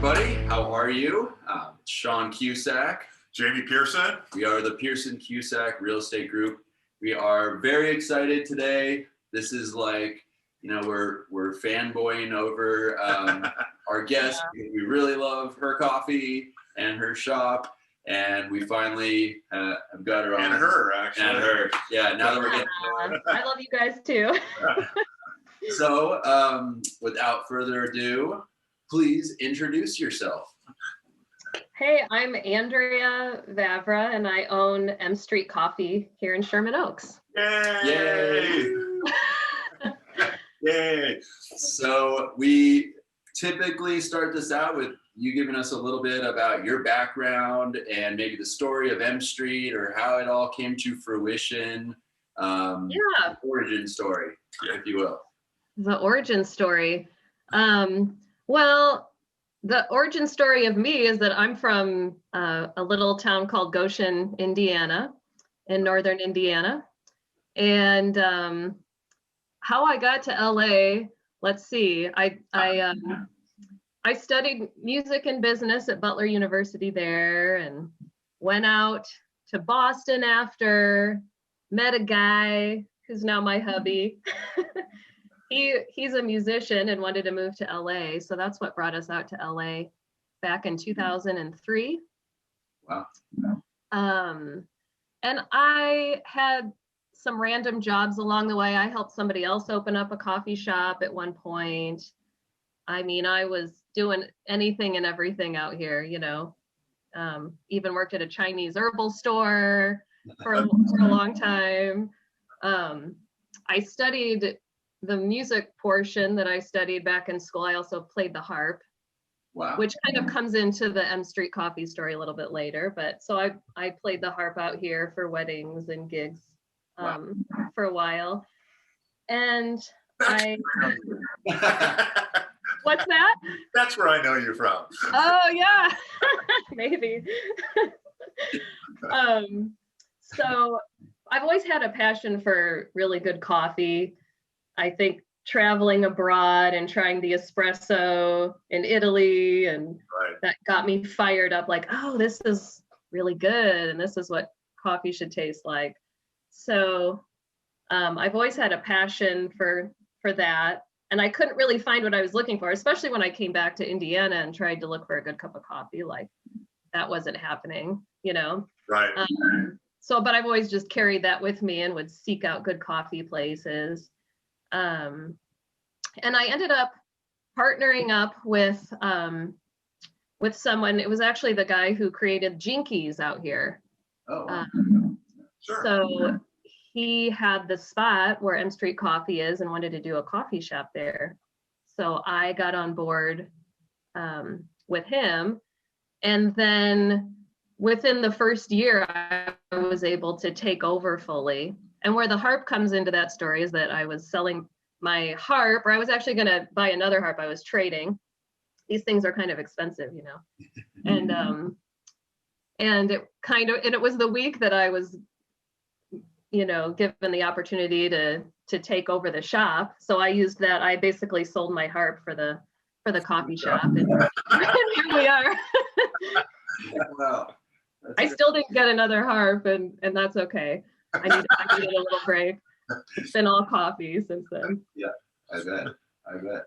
everybody. How are you? Shawn Cusack. Jamie Pearson. We are the Pearson Cusack Real Estate Group. We are very excited today. This is like, we're fanboying over our guest. Yeah. We really love her coffee and her shop, and we finally have got her on. And her, actually. And her. Yeah, now that we're getting I love you guys too. So, without further ado, please introduce yourself. Hey, I'm Andrea Vavra, and I own MStreet Coffee here in Sherman Oaks. Yay! Yay! So we typically start this out with you giving us a little bit about your background and maybe the story of MStreet or how it all came to fruition. Yeah. Origin story, if you will. The origin story. Well, the origin story of me is that I'm from a little town called Goshen, Indiana, in northern Indiana. And how I got to LA, let's see, I studied music and business at Butler University there, and went out to Boston after, met a guy who's now my hubby. He's a musician and wanted to move to LA, so that's what brought us out to LA back in 2003. Wow. And I had some random jobs along the way. I helped somebody else open up a coffee shop at one point. I mean, I was doing anything and everything out here, even worked at a Chinese herbal store for a long time. I studied the music portion that I studied back in school. I also played the harp. Wow. Which kind of comes into the MStreet Coffee story a little bit later. But so I played the harp out here for weddings and gigs for a while. And what's that? That's where I know you from. Oh yeah, maybe. So I've always had a passion for really good coffee. I think traveling abroad and trying the espresso in Italy, and that got me fired up, like, oh, this is really good, and this is what coffee should taste like. So I've always had a passion for that, and I couldn't really find what I was looking for, especially when I came back to Indiana and tried to look for a good cup of coffee. Like, that wasn't happening, Right. But I've always just carried that with me and would seek out good coffee places. And I ended up partnering up with someone. It was actually the guy who created Jinkies out here. Oh, Sure. So he had the spot where MStreet Coffee is and wanted to do a coffee shop there. So I got on board with him. And then within the first year, I was able to take over fully. And where the harp comes into that story is that I was selling my harp, or I was actually going to buy another harp. I was trading. These things are kind of expensive, And it was the week that I was, given the opportunity to take over the shop. So I used that. I basically sold my harp for the coffee shop, and here we are. wow. I still didn't get another harp, and that's okay. I needed a little break. It's been all coffee since then. Yeah, I bet.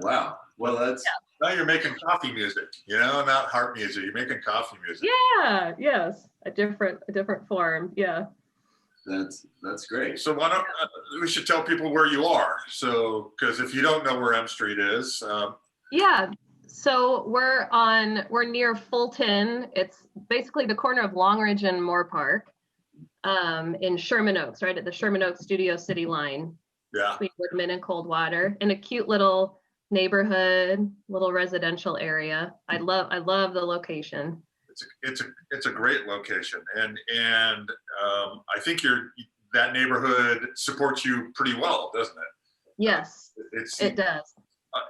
Wow. Well, that's. Now you're making coffee music, not harp music. You're making coffee music. Yeah. Yes. A different form. Yeah. That's great. So why don't we should tell people where you are? So, because if you don't know where MStreet is. Yeah. So we're near Fulton. It's basically the corner of Long Ridge and Moorpark. In Sherman Oaks, right at the Sherman Oaks Studio City line, between Woodman and Coldwater, in a cute little neighborhood, little residential area. I love the location. It's a great location, and I think that neighborhood supports you pretty well, doesn't it? Yes, it does.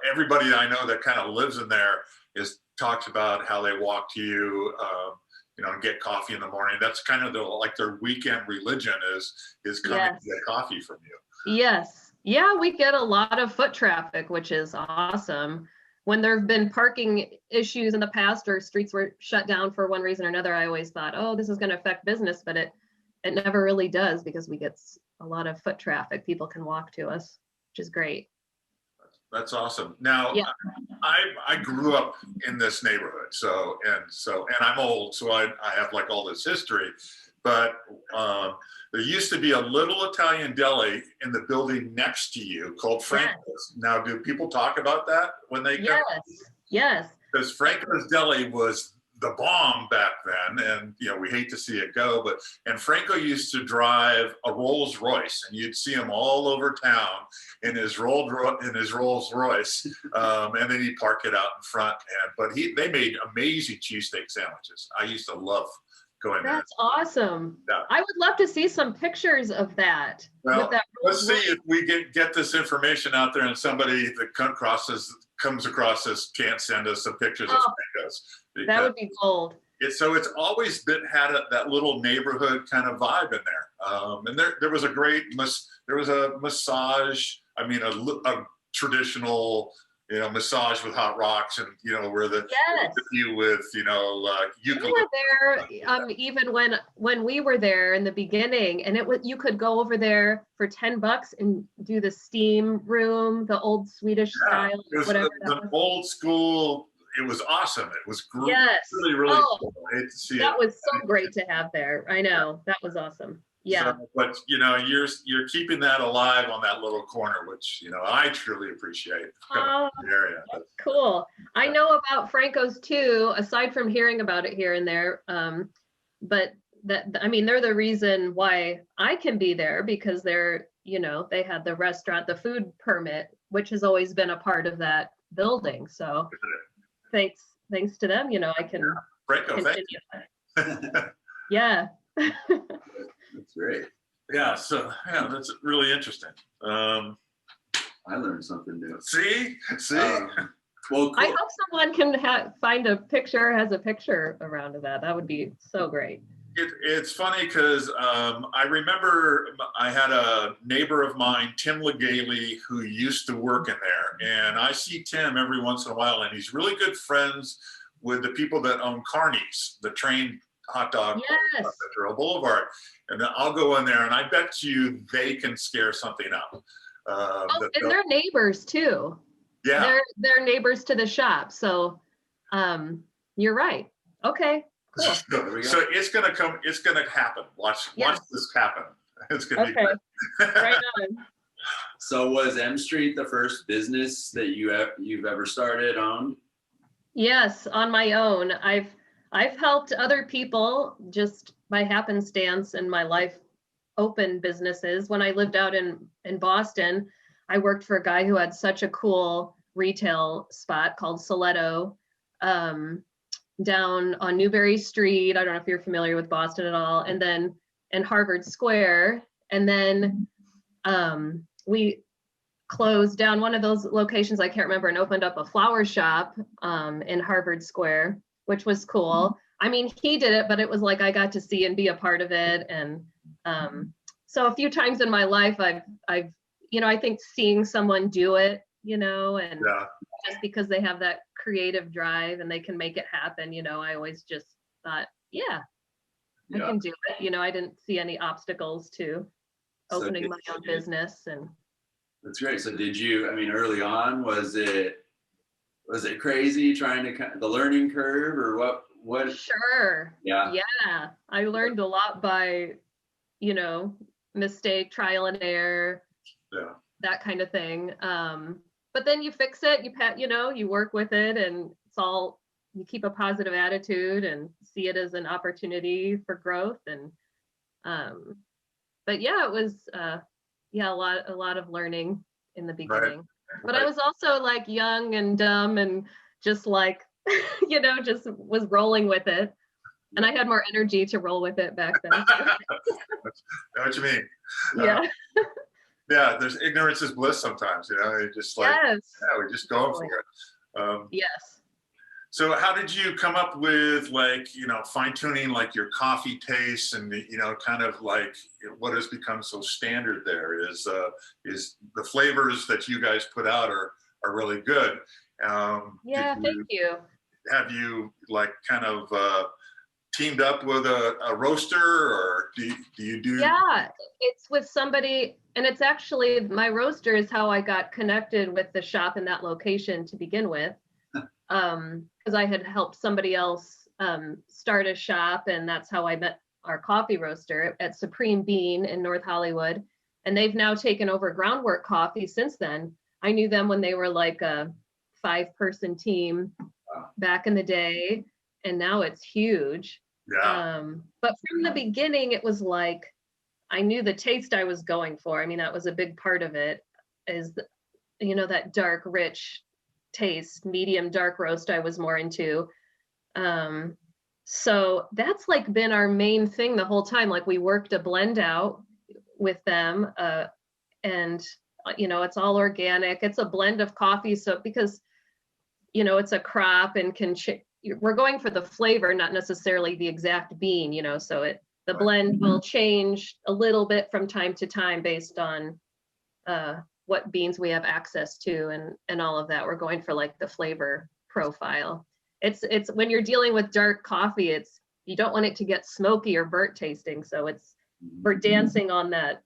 Everybody I know that kind of lives in there talks about how they walk to you. And get coffee in the morning. That's kind of their weekend religion is coming to get coffee from you. Yes. Yeah, we get a lot of foot traffic, which is awesome. when there have been parking issues in the past or streets were shut down for one reason or another, I always thought, oh, this is going to affect business, but it never really does because we get a lot of foot traffic. People can walk to us, which is great. That's awesome. Now, yeah. I grew up in this neighborhood, and I'm old, so I have like all this history. But there used to be a little Italian deli in the building next to you called Franco's. Yes. Now, do people talk about that when they come? Yes. Because Franco's Deli was the bomb back then, and you know we hate to see it go. And Franco used to drive a Rolls Royce, and you'd see him all over town in his Rolls Royce, and then he'd park it out in front. But they made amazing cheesesteak sandwiches. I used to love going there. That's awesome. Yeah. I would love to see some pictures of that. Well, let's see if we get this information out there, and somebody that comes across this can't send us some pictures of Franco's. That would be gold. So it's always had that little neighborhood kind of vibe in there. And there was a massage. I mean, a traditional, massage with hot rocks, and where the view with ukulele. We were there even when we were there in the beginning, and you could go over there for $10 and do the steam room, the old Swedish style, whatever. The old school. It was awesome. It was great. Yes. Really cool. I hate to see that was so great to have there. I know. That was awesome. Yeah. So, but you're keeping that alive on that little corner, which I truly appreciate. The area. That's cool. I know about Franco's too, aside from hearing about it here and there. But they're the reason why I can be there, because they're, they had the restaurant, the food permit, which has always been a part of that building. So thanks to them, I can Franco, continue. Yeah. That's great. Yeah, so that's really interesting. I learned something new. See? Well, cool. I hope someone can find a picture, has a picture around that. That would be so great. It's funny because I remember I had a neighbor of mine, Tim Legaly, who used to work in there. And I see Tim every once in a while, and he's really good friends with the people that own Carney's, the train hot dog on Ventura Boulevard. And then I'll go in there, and I bet you they can scare something up. And they're neighbors too. Yeah. They're neighbors to the shop. So you're right. Okay. Cool. So it's gonna come. It's gonna happen. Watch this happen. It's gonna be great. Right on. So was MStreet the first business that you've ever started on? Yes, on my own. I've helped other people just by happenstance in my life open businesses. When I lived out in Boston, I worked for a guy who had such a cool retail spot called Soletto. Down on Newbury Street. I don't know if you're familiar with Boston at all. And then in Harvard Square. And then we closed down one of those locations, I can't remember, and opened up a flower shop in Harvard Square, which was cool. I mean, he did it, but it was like I got to see and be a part of it. And so a few times in my life, I've I think seeing someone do it, and just because they have that creative drive and they can make it happen, I always just thought, I can do it. I didn't see any obstacles to opening my own business. And that's great. So did you, early on, was it crazy trying to the learning curve, or what? Sure. Yeah. I learned a lot by, mistake, trial and error, that kind of thing. But then you fix it, you work with it, and you keep a positive attitude and see it as an opportunity for growth. And, but it was, a lot of learning in the beginning. Right. But I was also like young and dumb and just like, just was rolling with it. And I had more energy to roll with it back then. I know what you mean. Yeah. Yeah, there's ignorance is bliss sometimes, just like, we're just going for it. Yes. So how did you come up with fine tuning like your coffee tastes and, kind of like what has become so standard there is the flavors that you guys put out are really good. Yeah, thank you. Have you like kind of teamed up with a roaster, or do you do? Yeah, it's with somebody, and it's actually my roaster is how I got connected with the shop in that location to begin with. Because I had helped somebody else start a shop, and that's how I met our coffee roaster at Supreme Bean in North Hollywood. And they've now taken over Groundwork Coffee since then. I knew them when they were like a 5-person team back in the day, and now it's huge. Yeah. But from the beginning, it was like I knew the taste I was going for. I mean, that was a big part of it, is that dark, rich taste. Medium dark roast I was more into. So that's like been our main thing the whole time. Like we worked a blend out with them, and it's all organic. It's a blend of coffee, so because it's a crop and we're going for the flavor, not necessarily the exact bean, so the blend will change a little bit from time to time based on what beans we have access to and all of that. We're going for like the flavor profile. It's when you're dealing with dark coffee, you don't want it to get smoky or burnt tasting. So we're dancing on that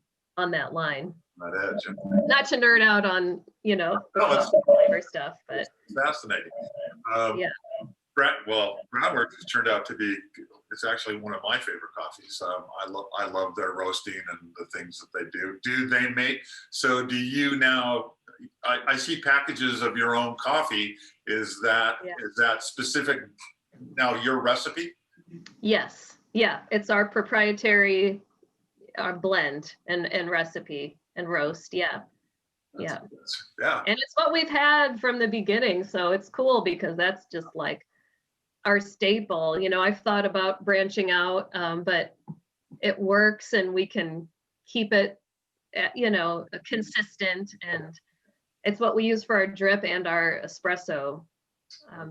line. That edge. Not to nerd out on, flavor stuff, but it's fascinating. Yeah. Groundwork has turned out to be, it's actually one of my favorite coffees. I love their roasting and the things that they do. Do you now, I see packages of your own coffee. Is that specific now your recipe? Yes. Yeah. It's our proprietary blend and recipe and roast. Yeah. Yeah. And it's what we've had from the beginning. So it's cool because that's just like our staple. I've thought about branching out, but it works and we can keep it, consistent, and it's what we use for our drip and our espresso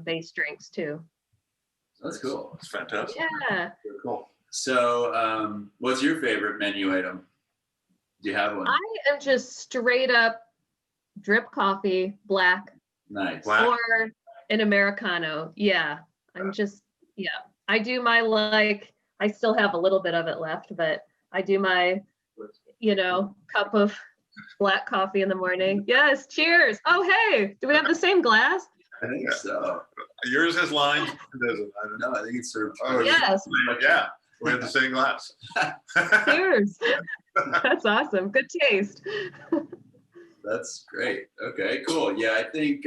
based drinks too. That's cool. That's fantastic. Yeah. Very cool. So what's your favorite menu item? Do you have one? I am just straight up drip coffee, black. Nice. Black? Or an Americano. Yeah. I do my I still have a little bit of it left, but I do my, cup of black coffee in the morning. Yes, cheers. Oh, hey, do we have the same glass? I think so. Yours has lines. It doesn't. I don't know. No, I think it's served. Oh, Yes. Yeah, we have the same glass. Cheers. That's awesome. Good taste. That's great. Okay, cool. Yeah, I think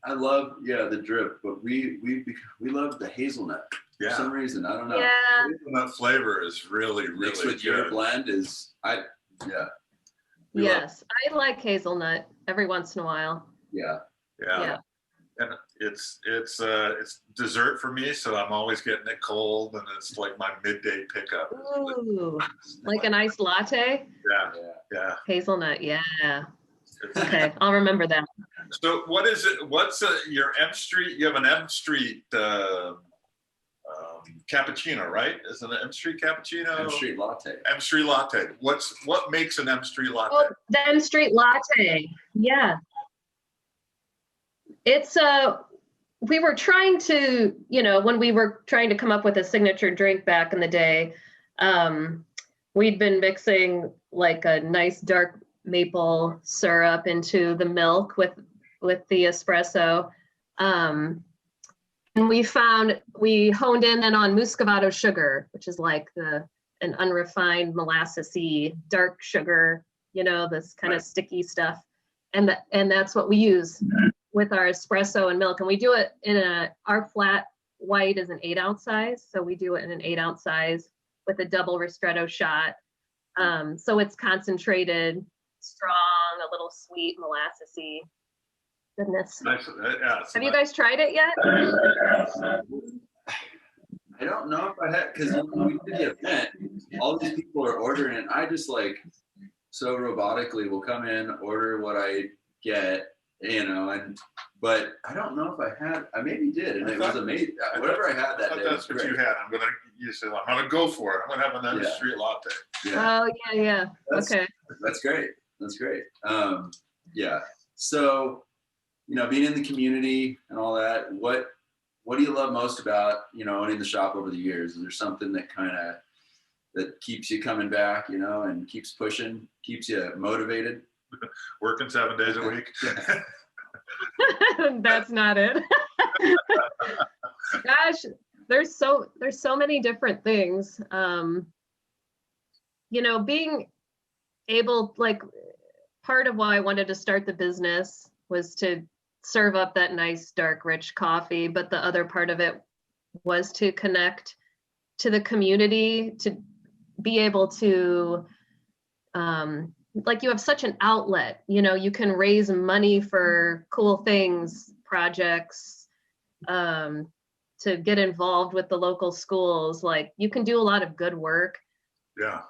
I love the drip, but we love the hazelnut for some reason. I don't know. Yeah. Hazelnut flavor is really Mixed with good. your blend is Yes, I like hazelnut every once in a while. Yeah. Yeah. And it's dessert for me, so I'm always getting it cold, and it's like my midday pickup. Ooh, like an iced latte? Yeah. Hazelnut, yeah. Okay, I'll remember that. So what is it? What's your MStreet? You have an MStreet cappuccino, right? Is it an MStreet cappuccino? MStreet latte. MStreet latte. What makes an MStreet latte? Oh, the MStreet latte. Yeah. It's we were trying to, when we were trying to come up with a signature drink back in the day, we'd been mixing like a nice dark maple syrup into the milk with the espresso. And we honed in then on muscovado sugar, which is like an unrefined molassesy dark sugar, this kind of sticky stuff. And that's what we use with our espresso and milk. And we do it our flat white is an 8-ounce size. So we do it in an 8-ounce size with a double ristretto shot. So it's concentrated, strong, a little sweet, molassesy goodness. Nice. Yeah, have you guys tried it yet? I don't know if I had, because when we did the event, all these people are ordering it. I just so robotically will come in, order what I get, but I don't know if I maybe did, and it was amazing. Whatever I had that day. That's what you had. You said, I'm gonna go for it. I'm gonna have an MStreet latte. Yeah. Oh yeah. Okay. That's great. That's great. Yeah. So, being in the community and all that, what do you love most about, owning the shop over the years? Is there something that that keeps you coming back, and keeps pushing, keeps you motivated? Working 7 days a week. That's not it. Gosh, there's so many different things. Being able, like, part of why I wanted to start the business was to serve up that nice, dark, rich coffee. But the other part of it was to connect to the community, to be able to, like, you have such an outlet, you can raise money for cool things, projects, to get involved with the local schools. Like, you can do a lot of good work. Yeah.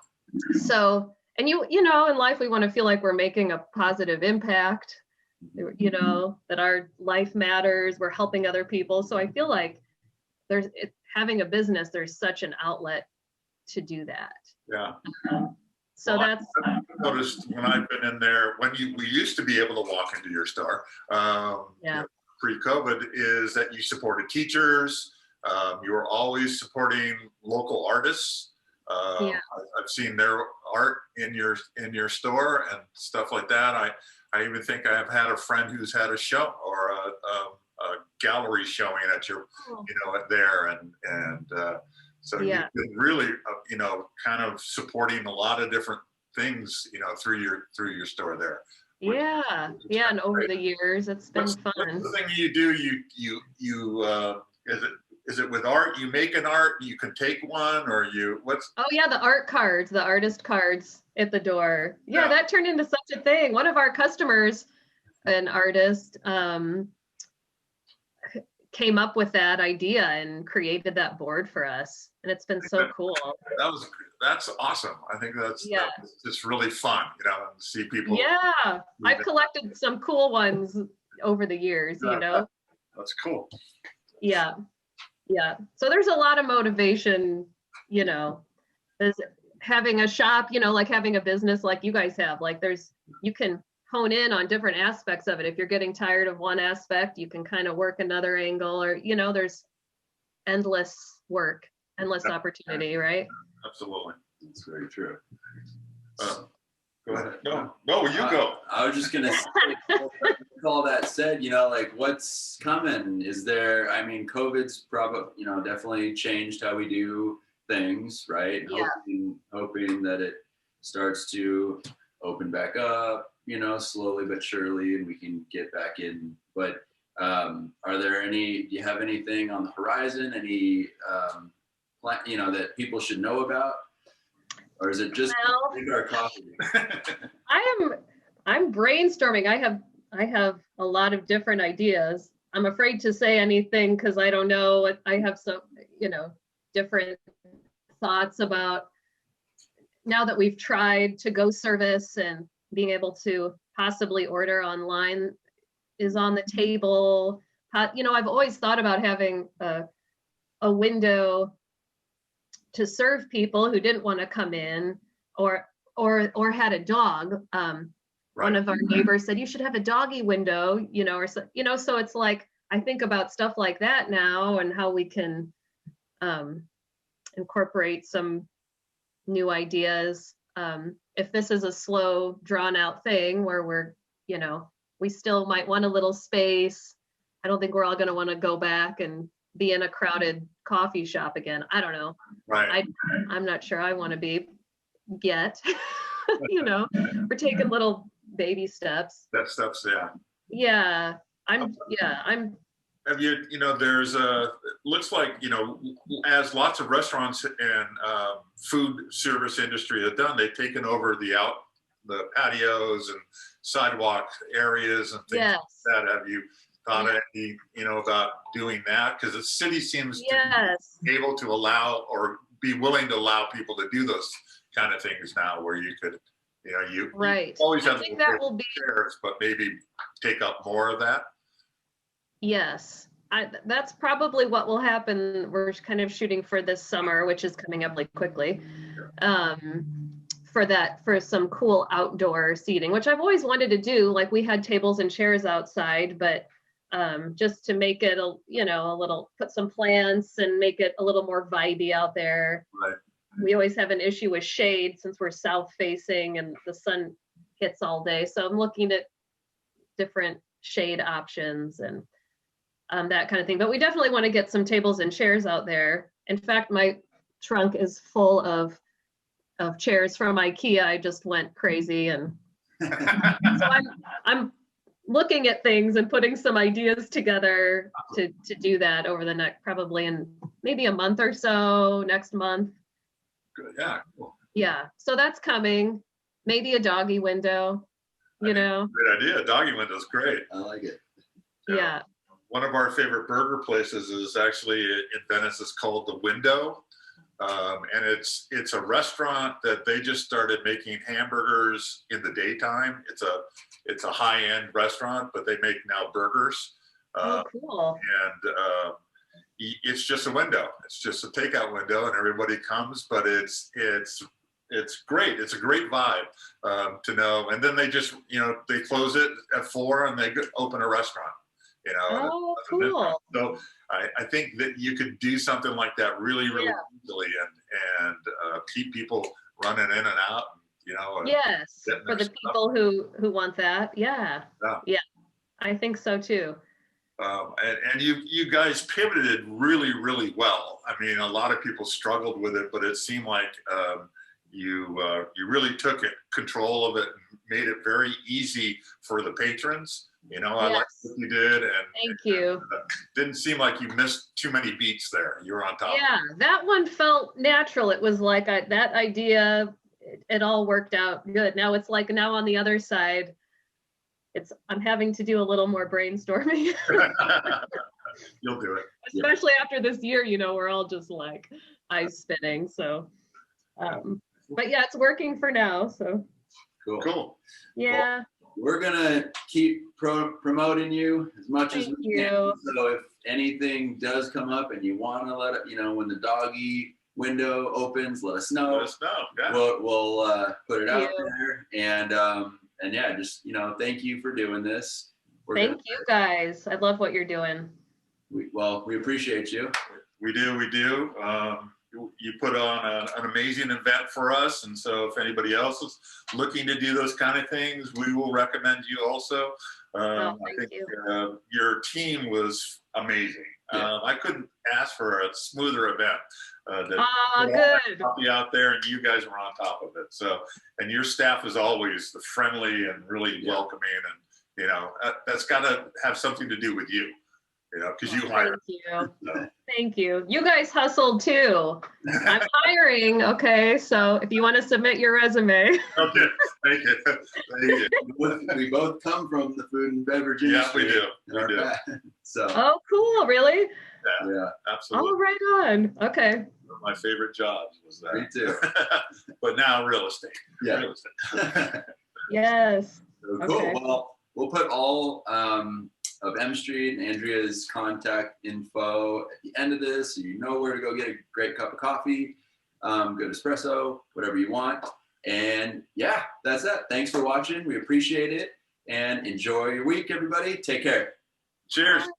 So, and in life, we want to feel like we're making a positive impact, that our life matters, we're helping other people. So I feel like having a business, there's such an outlet to do that. Yeah. So well, that's. I've noticed when I've been in there, we used to be able to walk into your store, pre-COVID, is that you supported teachers. You were always supporting local artists. I've seen their art in your store and stuff like that. I even think I've had a friend who's had a show or a gallery showing at your, there, and so you've been really, kind of supporting a lot of different things, through your store there. And over the years, it's been fun. What's the thing you do? Is it with art? You make an art, you can take one, or Oh yeah, the art cards, the artist cards at the door. Yeah, that turned into such a thing. One of our customers, an artist, came up with that idea and created that board for us, and it's been so cool. That's awesome. I think that's just really fun, to see people. Yeah, I've collected some cool ones over the years. That's cool. Yeah. So there's a lot of motivation, there's having a shop, like having a business like you guys have. Like, you can hone in on different aspects of it. If you're getting tired of one aspect, you can kind of work another angle, or, there's endless work, endless opportunity, right? Absolutely. That's very true. Go ahead. No, you go. I was just gonna say, with all that said, like, what's coming? Is there? I mean, COVID's probably, definitely changed how we do things, right? Yeah. Hoping that it starts to open back up, slowly but surely, and we can get back in. But do you have anything on the horizon? Any that people should know about? Or is it just drink our coffee? I'm brainstorming. I have a lot of different ideas. I'm afraid to say anything because I don't know. I have some, different thoughts about, now that we've tried to go service, and being able to possibly order online is on the table. I've always thought about having a window to serve people who didn't want to come in, or had a dog. One of our neighbors said, you should have a doggy window, so it's like, I think about stuff like that now, and how we can incorporate some new ideas. If this is a slow, drawn out thing where we're, we still might want a little space. I don't think we're all going to want to go back and be in a crowded coffee shop again. I don't know. Right. I'm not sure I want to be yet. We're taking little baby steps. Steps, yeah. Yeah. I'm. Have you, there's looks like, as lots of restaurants and food service industry have done, they've taken over the patios and sidewalk areas and things like that. Have you thought about doing that? Because the city seems to be able to allow, or be willing to allow people to do those kind of things now, where you could, you always have the chairs, but maybe take up more of that. Yes, that's probably what will happen. We're kind of shooting for this summer, which is coming up like quickly. for some cool outdoor seating, which I've always wanted to do. Like we had tables and chairs outside, but just to make it a little, put some plants and make it a little more vibey out there. Right. We always have an issue with shade since we're south facing and the sun hits all day. So I'm looking at different shade options and that kind of thing. But we definitely want to get some tables and chairs out there. In fact, my trunk is full of chairs from IKEA. I just went crazy, and so I'm looking at things and putting some ideas together to do that over the next, probably in maybe a month or so, next month. Good. Yeah, cool. Yeah, so that's coming. Maybe a doggy window, Great idea. Doggy window's great. I like it. Yeah. One of our favorite burger places is actually in Venice. It's called The Window. And it's a restaurant that they just started making hamburgers in the daytime. It's a high-end restaurant, but they make now burgers. Oh, cool. And it's just a window. It's just a takeout window, and everybody comes. But it's great. It's a great vibe to know. And then they just they close it at 4 and they open a restaurant. Oh, cool. So I think that you could do something like that really, really easily and keep people running in and out. Yes, for the people who want that. Yeah. I think so too. And you guys pivoted really, really well. I mean, a lot of people struggled with it, but it seemed like you really took control of it and made it very easy for the patrons. I liked what you did, and thank you. Didn't seem like you missed too many beats there. You were on top. Yeah, that one felt natural. It was like that idea. It all worked out good. Now it's like on the other side, I'm having to do a little more brainstorming. You'll do it. Especially after this year, we're all just like eyes spinning. So, but yeah, it's working for now. So cool. Yeah. Well, we're gonna keep promoting you as much as we can. So if anything does come up and you want to let it, when the doggy window opens, let us know. Let us know. Yeah. We'll put it out there, and yeah, just thank you for doing this. Thank you guys. I love what you're doing. We appreciate you. We do. You put on an amazing event for us, and so if anybody else is looking to do those kind of things, we will recommend you also. I think your team was amazing. I couldn't ask for a smoother event. Good. Be out there, and you guys were on top of it. So, and your staff is always friendly and really welcoming, and that's got to have something to do with you. Because you hired. Thank you. So. Thank you. You guys hustled too. I'm hiring. Okay, so if you want to submit your resume. Okay, thank you. We both come from the food and beverage industry. Yeah, we do. So. Oh, cool! Really? Yeah, absolutely. Oh, right on. Okay. One of my favorite jobs was that. Me too. But now real estate. Yeah. Real estate. Yes. So cool. Okay. Well, we'll put all of MStreet and Andrea's contact info at the end of this, so you know where to go get a great cup of coffee, good espresso, whatever you want. And yeah, that's it. Thanks for watching. We appreciate it, and enjoy your week, everybody. Take care. Cheers.